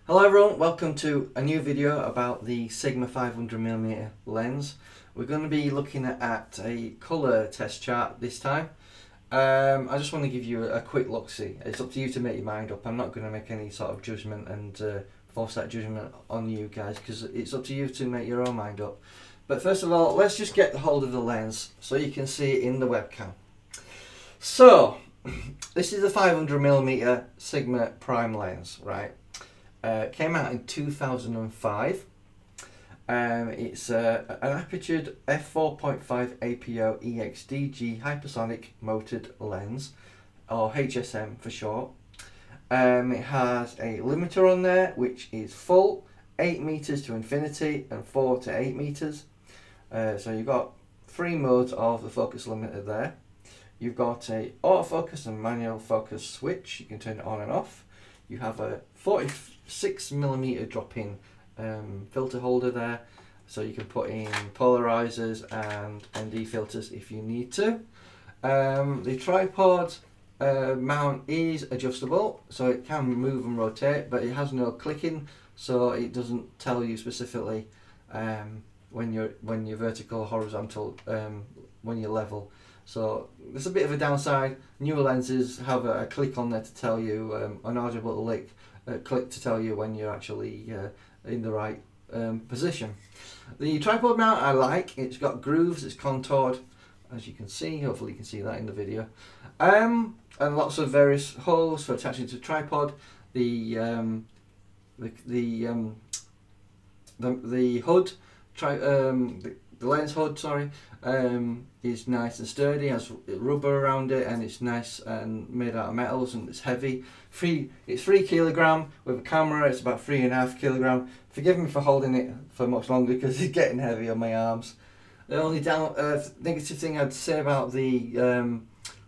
Hello everyone, welcome to a new video about the Sigma 500mm lens. We're going to be looking at a colour test chart this time. I just want to give you a quick look-see. It's up to you to make your mind up. I'm not going to make any sort of judgment and force that judgment on you guys, because it's up to you to make your own mind up. But first of all, let's just get hold of the lens so you can see it in the webcam. So, this is the 500mm Sigma prime lens, right? Came out in 2005. It's an apertured f4.5 APO EX DG hypersonic motored lens, or HSM for short. It has a limiter on there, which is full, 8 meters to infinity and 4 to 8 meters. So you've got 3 modes of the focus limiter there. You've got a autofocus and manual focus switch. You can turn it on and off. You have a 46mm drop-in filter holder there, so you can put in polarizers and ND filters if you need to. The tripod mount is adjustable, so it can move and rotate, but it has no clicking, so it doesn't tell you specifically when you're vertical or horizontal, when you're level. So there's a bit of a downside. Newer lenses have a click on there to tell you, an audible click to tell you when you're actually in the right position. The tripod mount I like. It's got grooves, it's contoured, as you can see. Hopefully you can see that in the video. And lots of various holes for attaching to the tripod. The hood, the lens hood, sorry, is nice and sturdy, has rubber around it, and it's nice and made out of metals, and it's heavy. It's 3 kilogram. With a camera it's about 3.5 kilogram. Forgive me for holding it for much longer because it's getting heavy on my arms. The only negative thing I'd say about the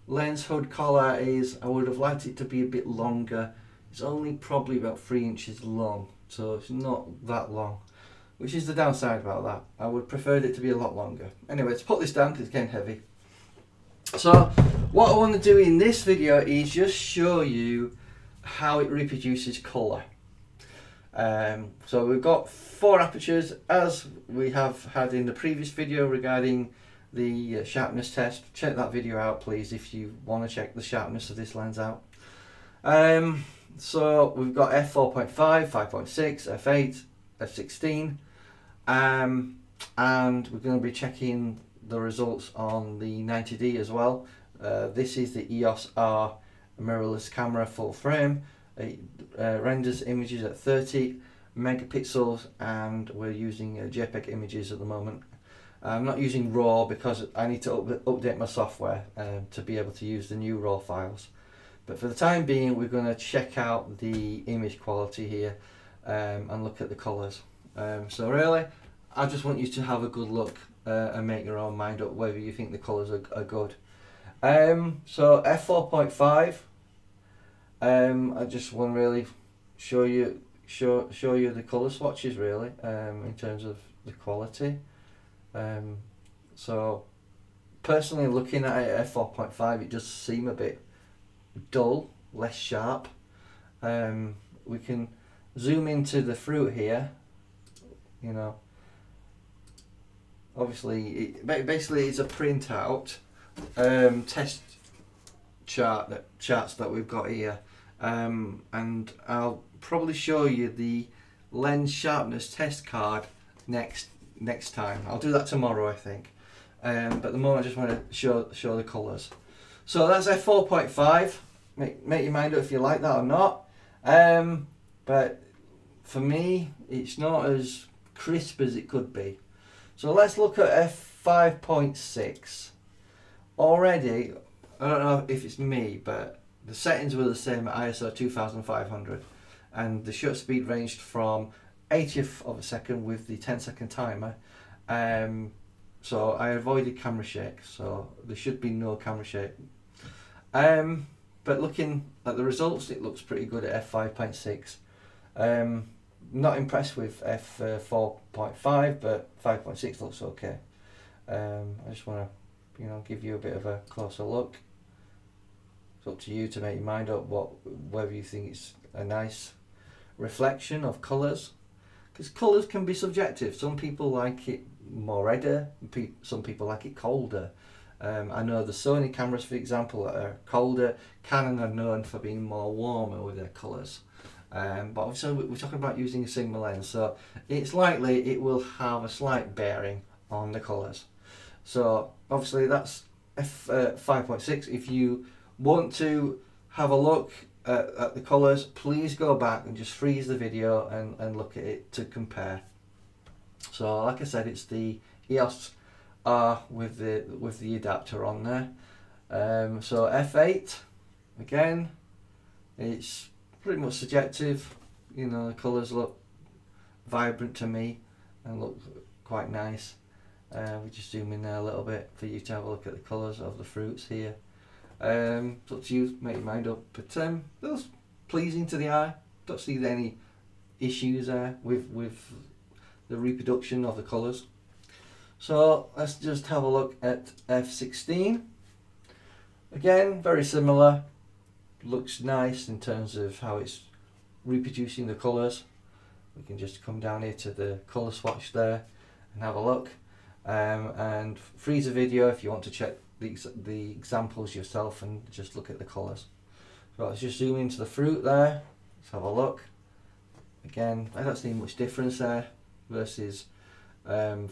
lens hood collar is I would have liked it to be a bit longer. It's only probably about 3 inches long, so it's not that long, which is the downside about that. I would prefer it to be a lot longer. Anyway, let's put this down because it's getting heavy. So what I want to do in this video is just show you how it reproduces colour. So we've got 4 apertures, as we have had in the previous video regarding the sharpness test. Check that video out please if you want to check the sharpness of this lens out. So we've got f4.5, 5.6, f8, f16. And we're going to be checking the results on the 90D as well. This is the EOS R mirrorless camera full frame. It renders images at 30 megapixels, and we're using JPEG images at the moment. I'm not using RAW because I need to update my software to be able to use the new RAW files. But for the time being, we're going to check out the image quality here and look at the colours. So really, I just want you to have a good look and make your own mind up whether you think the colours are good. So f4.5, I just want to really show you the colour swatches really, in terms of the quality. So personally, looking at it at f4.5, it does seem a bit dull, less sharp. We can zoom into the fruit here. You know, obviously, basically it's a printout test charts that we've got here, and I'll probably show you the lens sharpness test card next time. I'll do that tomorrow, I think. But at the moment, I just want to show the colours. So that's f4.5. Make your mind up if you like that or not. But for me, it's not as crisp as it could be. So let's look at f5.6. Already, I don't know if it's me, but the settings were the same at ISO 2500, and the shutter speed ranged from 80th of a second with the 10-second timer. So I avoided camera shake, so there should be no camera shake. But looking at the results, it looks pretty good at f5.6. Not impressed with f4.5, but 5.6 looks okay. I just want to, give you a bit of a closer look. It's up to you to make your mind up whether you think it's a nice reflection of colours, because colours can be subjective. Some people like it more redder, some people like it colder. I know the Sony cameras, for example, that are colder. Canon are known for being more warmer with their colours. But obviously we're talking about using a Sigma lens, so it's likely it will have a slight bearing on the colours. So obviously that's f5.6. If you want to have a look at the colours, please go back and just freeze the video and look at it to compare. So like I said, it's the EOS R with the adapter on there. So f8, again, it's pretty much subjective. You know, the colours look vibrant to me and look quite nice. We just zoom in there a little bit for you to have a look at the colours of the fruits here. It's up to you, make your mind up, but that's pleasing to the eye. Don't see any issues there with the reproduction of the colours. So let's just have a look at f16. Again, very similar. Looks nice in terms of how it's reproducing the colours. We can just come down here to the colour swatch there and have a look, and freeze the video if you want to check the examples yourself and just look at the colours. So let's just zoom into the fruit there. Let's have a look. Again, I don't see much difference there versus 5.6,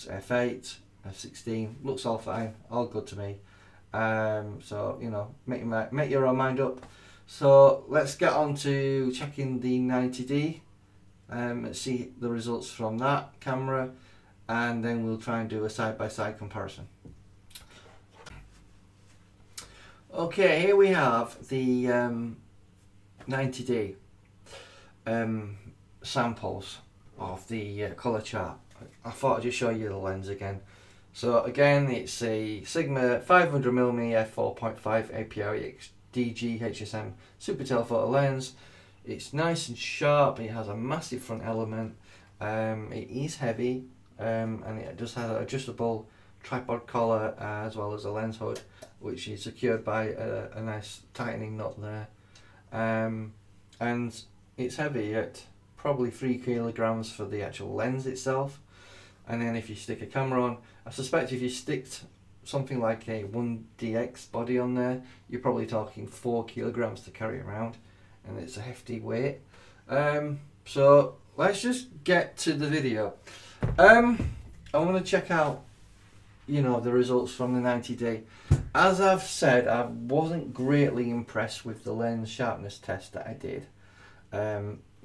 f8, f16. Looks all fine, all good to me. So you know, make your own mind up. So let's get on to checking the 90D. Let's see the results from that camera, and then we'll try and do a side-by-side comparison. Okay, here we have the 90D samples of the colour chart. I thought I'd just show you the lens again. So again, it's a Sigma 500mm f4.5 APR DG EX super telephoto lens. It's nice and sharp. It has a massive front element. It is heavy, and it does have an adjustable tripod collar as well as a lens hood, which is secured by a nice tightening nut there. And it's heavy at probably 3 kilograms for the actual lens itself. And then if you stick a camera on, I suspect if you sticked something like a 1DX body on there, you're probably talking 4 kilograms to carry around, and it's a hefty weight. So let's just get to the video. I want to check out, you know, the results from the 90D. As I've said, I wasn't greatly impressed with the lens sharpness test that I did.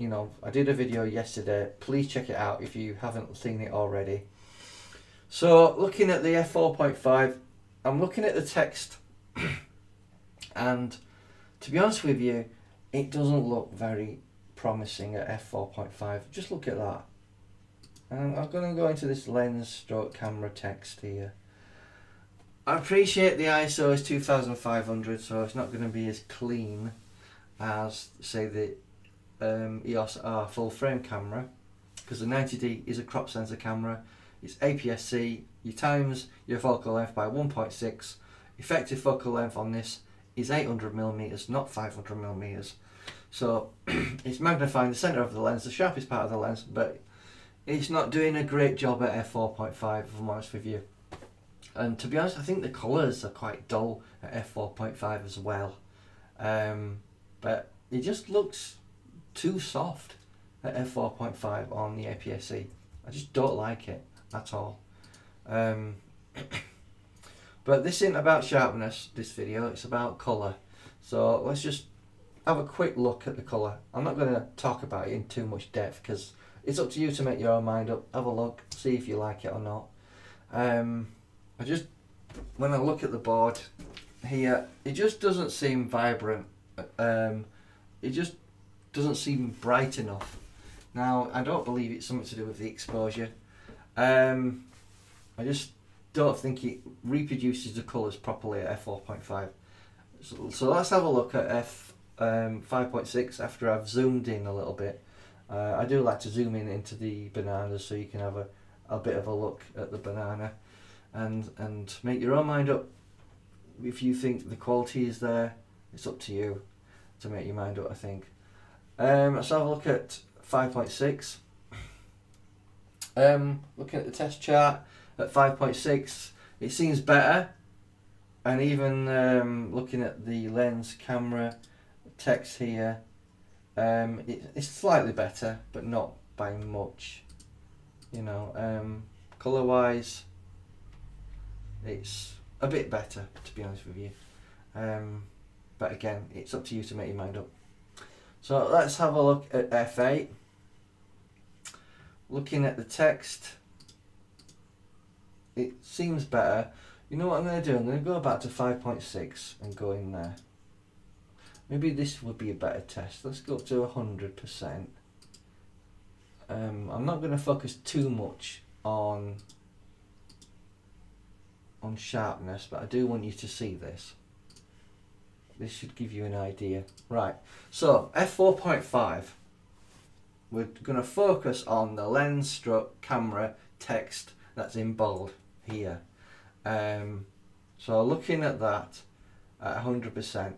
You know, I did a video yesterday. Please check it out if you haven't seen it already. So looking at the f4.5, I'm looking at the text and to be honest with you, it doesn't look very promising at f4.5. Just look at that. And I'm going to go into this lens stroke camera text here. I appreciate the ISO is 2500, so it's not going to be as clean as, say, the EOS R full frame camera, because the 90D is a crop sensor camera. It's Apsc. You times your focal length by 1.6. Effective focal length on this is 800mm, not 500mm. So it's magnifying the center of the lens, the sharpest part of the lens, but it's not doing a great job at f4.5, if I'm honest with you. And to be honest, I think the colours are quite dull at f4.5 as well. But it just looks too soft at f4.5 on the Apsc. I just don't like it at all. But this isn't about sharpness, this video, it's about colour. So let's just have a quick look at the colour. I'm not going to talk about it in too much depth because it's up to you to make your own mind up. Have a look, see if you like it or not. When I look at the board here, it just doesn't seem vibrant. It just doesn't seem bright enough. Now, I don't believe it's something to do with the exposure. I just don't think it reproduces the colours properly at f4.5. So let's have a look at f5.6 after I've zoomed in a little bit. I do like to zoom in into the bananas so you can have a bit of a look at the banana and make your own mind up. If you think the quality is there, it's up to you to make your mind up, I think. Let's have a look at 5.6. Looking at the test chart at 5.6, it seems better, and even looking at the lens, camera, text here, it's slightly better, but not by much. You know, colour wise, it's a bit better, to be honest with you. But again, it's up to you to make your mind up. So let's have a look at f8. Looking at the text, it seems better. You know what I'm going to do? I'm going to go back to 5.6 and go in there. Maybe this would be a better test. Let's go up to 100%. I'm not going to focus too much on sharpness, but I do want you to see this. This should give you an idea. Right, so f4.5. We're going to focus on the lens, strut, camera, text that's in bold here. So looking at that at 100%, it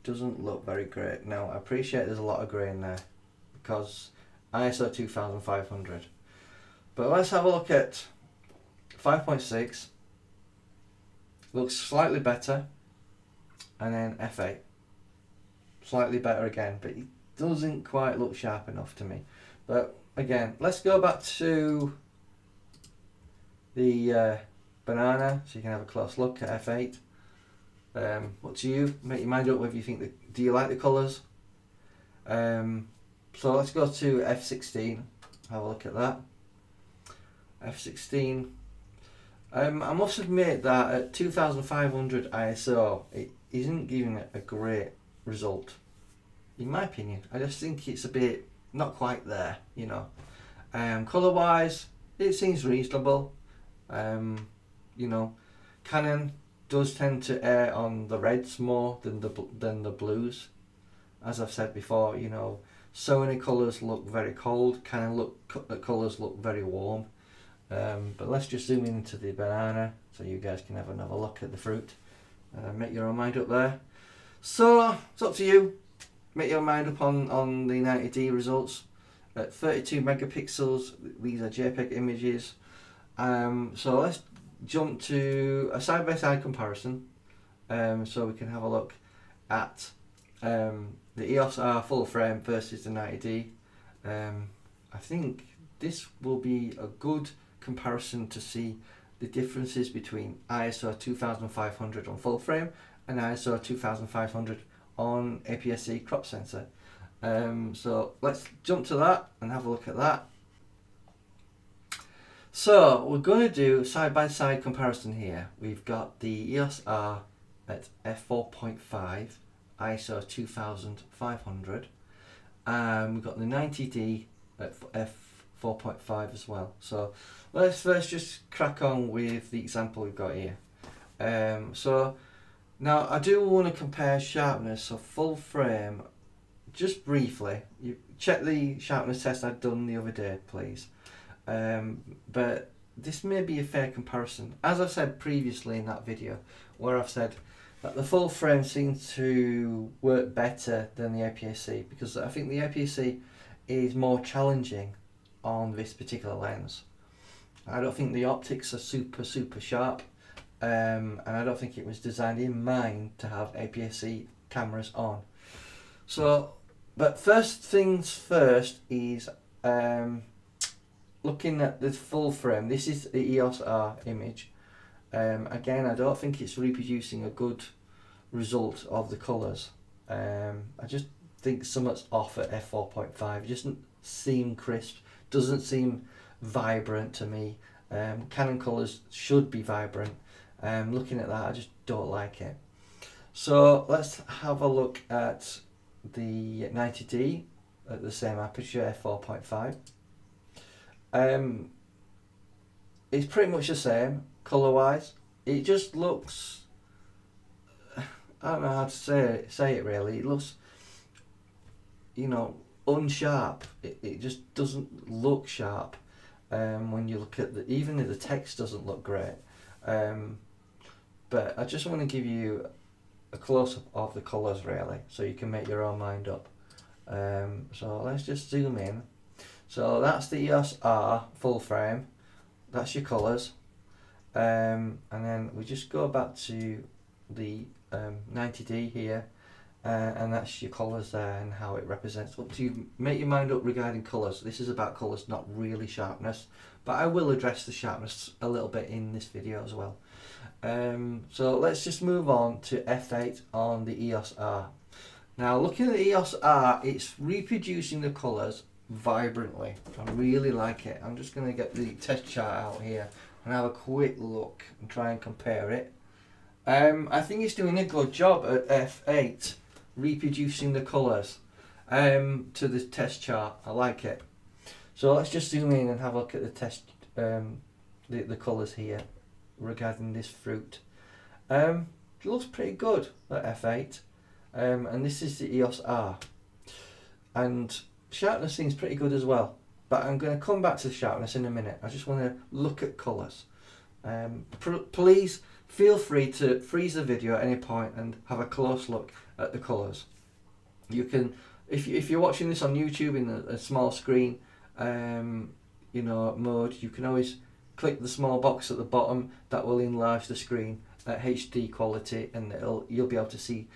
doesn't look very great. Now, I appreciate there's a lot of grey in there because ISO 2500. But let's have a look at 5.6. Looks slightly better. And then f8. Slightly better again, but it doesn't quite look sharp enough to me. But again, let's go back to the banana so you can have a close look at f8. What do you make your mind up whether you think that, do you like the colours? So let's go to f16, have a look at that. f16, I must admit that at 2500 ISO it isn't giving a great result, in my opinion. I just think it's a bit not quite there, you know. Colour wise, it seems reasonable. You know, Canon does tend to err on the reds more than the blues. As I've said before, you know, Sony colours look very cold, Canon colours look very warm. But let's just zoom into the banana so you guys can have another look at the fruit. Make your own mind up there. So it's up to you. Make your mind up on the 90D results. At 32 megapixels, these are JPEG images. So let's jump to a side-by-side comparison. So we can have a look at the EOS R full frame versus the 90D. I think this will be a good comparison to see the differences between ISO 2500 on full frame and ISO 2500 on Apsc crop sensor. So let's jump to that and have a look at that. So we're going to do side-by-side comparison here. We've got the EOS R at f4.5 ISO 2500. We've got the 90D at f4.5 as well. So let's first just crack on with the example we've got here. So now I do want to compare sharpness of full frame just briefly. You check the sharpness test I'd done the other day, please. But this may be a fair comparison. As I said previously in that video, where I've said that the full frame seems to work better than the Apsc, because I think the Apsc is more challenging on this particular lens. I don't think the optics are super sharp, and I don't think it was designed in mind to have Apsc cameras on. So, but first things first is looking at the full frame. This is the EOS R image. Again, I don't think it's reproducing a good result of the colours. I just think something's off at f4.5. It doesn't seem crisp, doesn't seem vibrant to me. Canon colours should be vibrant. Looking at that, I just don't like it. So let's have a look at the 90D at the same aperture, f4.5. It's pretty much the same colour wise. It just looks, I don't know how to say it really. It looks, you know, unsharp. It just doesn't look sharp. When you look at even the text doesn't look great. But I just want to give you a close-up of the colours really, so you can make your own mind up. So let's just zoom in. So that's the EOS R full frame. That's your colours. And then we just go back to the 90D here. And that's your colours there and how it represents. Up to you, make your mind up regarding colours. This is about colours, not really sharpness, but I will address the sharpness a little bit in this video as well. So let's just move on to f8 on the EOS R. Now looking at the EOS R, it's reproducing the colours vibrantly. I really like it. I'm just going to get the test chart out here and have a quick look and try and compare it. I think it's doing a good job at f8 reproducing the colours to the test chart. I like it. So let's just zoom in and have a look at the test, the colours here regarding this fruit. It looks pretty good at f8, and this is the EOS R, and sharpness seems pretty good as well, but I'm going to come back to the sharpness in a minute. I just want to look at colours. Please feel free to freeze the video at any point and have a close look at the colours. You can, if you're watching this on YouTube in a small screen, you know, mode, you can always click the small box at the bottom that will enlarge the screen at HD quality, and you'll be able to see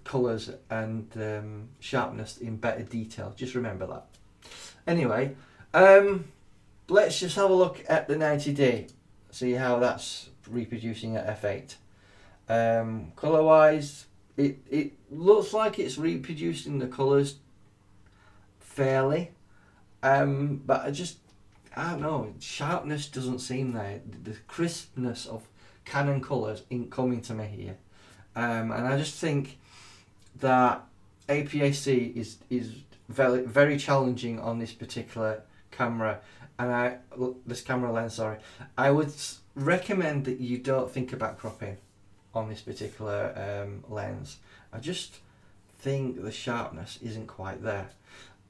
colours and sharpness in better detail. Just remember that. Anyway, let's just have a look at the 90D, see how that's reproducing at f8. Colour wise, it looks like it's reproducing the colours fairly, but I don't know, sharpness doesn't seem there. The crispness of Canon colours ain't coming to me here, and I just think that APS-C is very, very challenging on this particular camera, and this camera lens, sorry. I would recommend that you don't think about cropping on this particular lens. I just think the sharpness isn't quite there,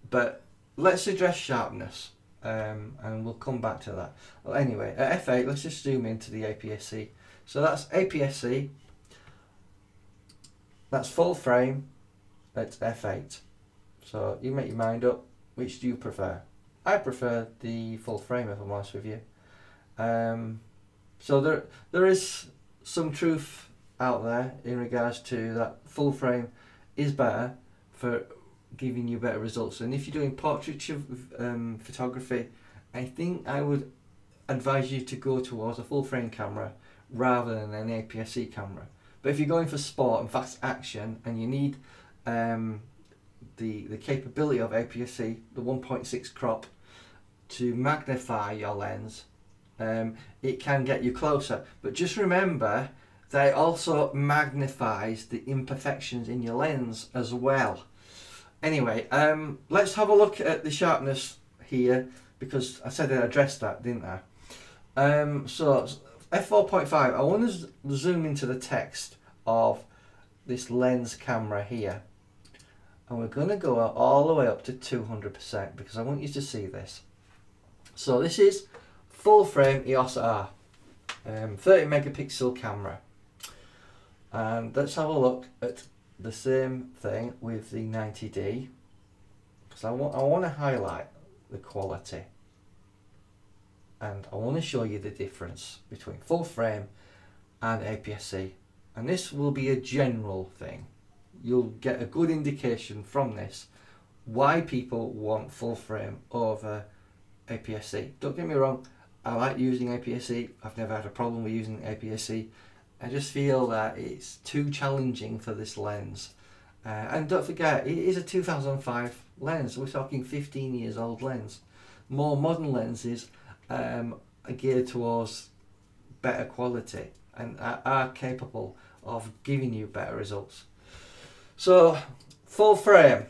but let's address sharpness, and we'll come back to that. Well, anyway, at f8, let's just zoom into the APS-C. So that's APS-C, that's full frame at f8. So you make your mind up, which do you prefer? I prefer the full frame, if I'm honest with you. So there is some truth out there in regards to that full frame is better for giving you better results. And if you're doing portraiture photography, I think I would advise you to go towards a full frame camera rather than an APS-C camera. But if you're going for sport and fast action and you need the capability of APS-C, the 1.6 crop, to magnify your lens, it can get you closer. But just remember that it also magnifies the imperfections in your lens as well. Anyway, let's have a look at the sharpness here, because I said I addressed that, didn't I? So f4.5, I want to zoom into the text of this lens camera here, and we're going to go all the way up to 200% because I want you to see this. So this is full frame EOS R, 30 megapixel camera, and let's have a look at the same thing with the 90D, because I want to highlight the quality, and I want to show you the difference between full frame and APS-C, and this will be a general thing. You'll get a good indication from this why people want full frame over APS-C. Don't get me wrong, I like using APS-C. I've never had a problem with using APS-C. I just feel that it's too challenging for this lens. And don't forget, it is a 2005 lens. We're talking 15 years old lens. More modern lenses are geared towards better quality and are capable of giving you better results. So full frame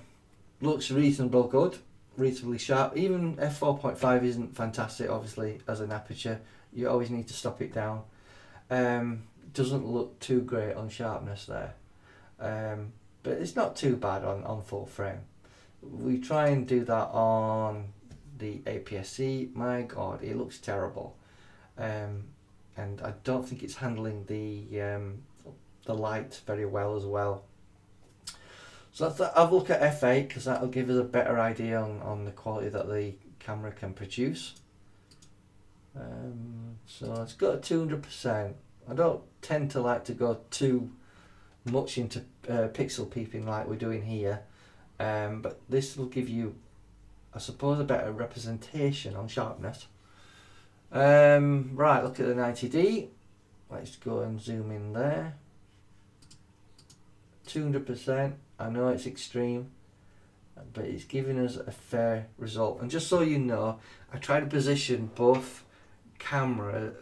looks reasonably good, reasonably sharp. Even f4.5 isn't fantastic, obviously, as an aperture. You always need to stop it down. Doesn't look too great on sharpness there, but it's not too bad on full frame. We try and do that on the APS-C. My god, it looks terrible, and I don't think it's handling the light very well as well. So let's have a look at f8 because that'll give us a better idea on the quality that the camera can produce. So it's got a 200%. I don't tend to like to go too much into pixel peeping like we're doing here, but this will give you, I suppose, a better representation on sharpness. Right, look at the 90D. Let's go and zoom in there. 200%. I know it's extreme, but it's giving us a fair result. And just so you know, I try to position both cameras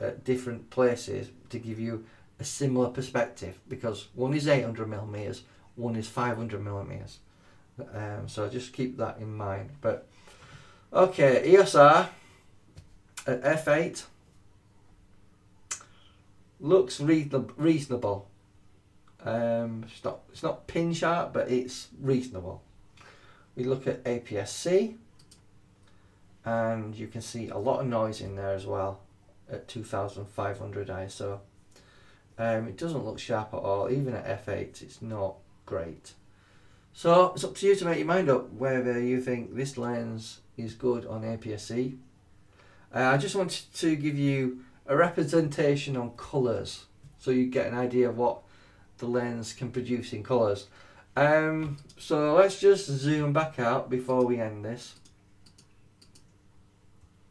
at different places to give you a similar perspective, because one is 800mm, one is 500mm. So just keep that in mind. But okay, EOS R at f8 looks reasonable. It's not pin sharp, but it's reasonable. We look at Apsc, and you can see a lot of noise in there as well at 2500 ISO. It doesn't look sharp at all. Even at f8 it's not great. So it's up to you to make your mind up whether you think this lens is good on Apsc. I just wanted to give you a representation on colours so you get an idea of what the lens can produce in colours. So let's just zoom back out before we end this.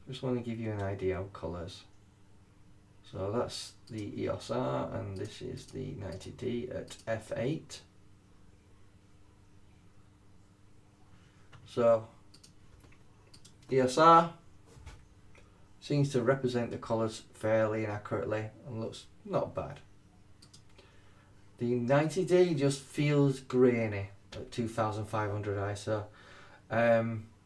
Just want to give you an idea of colours. So that's the EOS R and this is the 90D at f8. So EOS R seems to represent the colours fairly and accurately and looks not bad. The 90D just feels grainy at 2500 ISO.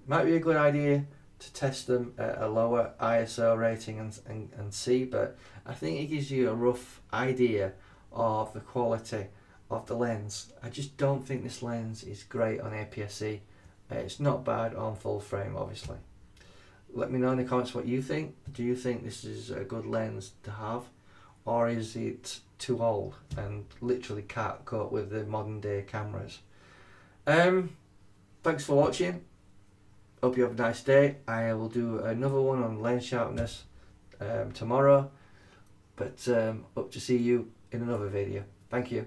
Might be a good idea to test them at a lower ISO rating and see, but I think it gives you a rough idea of the quality of the lens. I just don't think this lens is great on Apsc. It's not bad on full frame, obviously. Let me know in the comments what you think. Do you think this is a good lens to have, or is it too old and literally can't cope with the modern day cameras? Thanks for watching. Hope you have a nice day. I will do another one on lens sharpness tomorrow, but hope to see you in another video. Thank you.